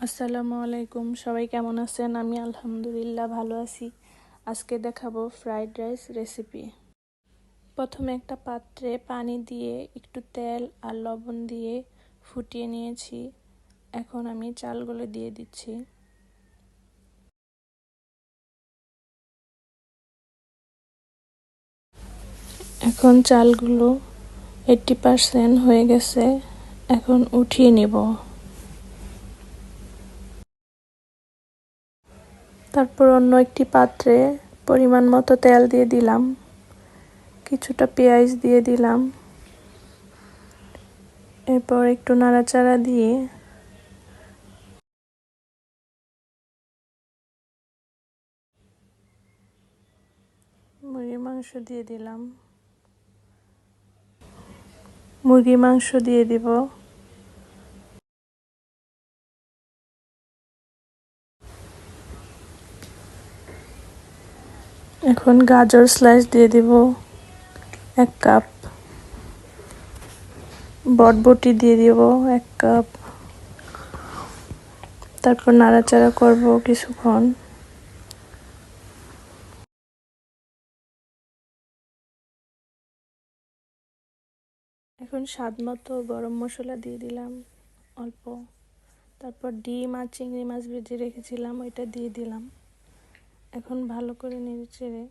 আসসালামু আলাইকুম, সবাই কেমন আছেন? আমি আলহামদুলিল্লাহ ভালো আছি। আজকে দেখাবো ফ্রাইড রাইস রেসিপি। প্রথমে একটা পাত্রে পানি দিয়ে একটু তেল আর লবণ দিয়ে ফুটিয়ে নিয়েছি। এখন আমি চালগুলো দিয়ে দিচ্ছি। এখন চালগুলো 80% হয়ে গেছে, এখন উঠিয়ে নিব। তারপর অন্য একটি পাত্রে পরিমাণ মতো তেল দিয়ে দিলাম, কিছুটা পেঁয়াজ দিয়ে দিলাম, এরপর একটু নাড়াচাড়া দিয়ে মুরগির মাংস দিয়ে দিলাম। মুরগির মাংস দিয়ে দিব। এখন গাজর স্লাইস দিয়ে দিব 1 কাপ, বরবটি দিয়ে দিব 1 কাপ। তারপর নাড়াচাড়া করব কিছুক্ষণ। এখন স্বাদ মতো গরম মশলা দিয়ে দিলাম অল্প। তারপর ডিম আর চিংড়ি মাছ ভেজে রেখেছিলাম, ওইটা দিয়ে দিলাম। এখন ভালো করে নেড়েচেড়ে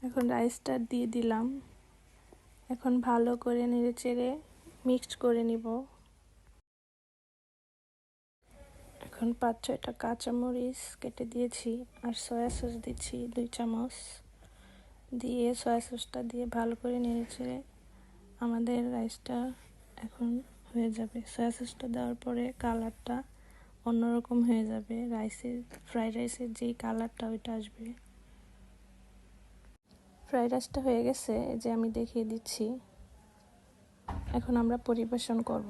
এখন রাইসটা দিয়ে দিলাম। এখন ভালো করে নেড়েচেড়ে মিক্সড করে নিব। এখন 5-6টা কাঁচামরিচ কেটে দিয়েছি আর সয়া সস দিচ্ছি 2 চামচ। দিয়ে সয়া সসটা দিয়ে ভালো করে নেড়েচেড়ে আমাদের রাইসটা এখন হয়ে যাবে। সয়া সসটা দেওয়ার পরে কালারটা অন্যরকম হয়ে যাবে, ফ্রাইড রাইসের যেই কালারটা ওইটা আসবে। ফ্রাইড রাইসটা হয়ে গেছে, এই যে আমি দেখিয়ে দিচ্ছি। এখন আমরা পরিবেশন করব।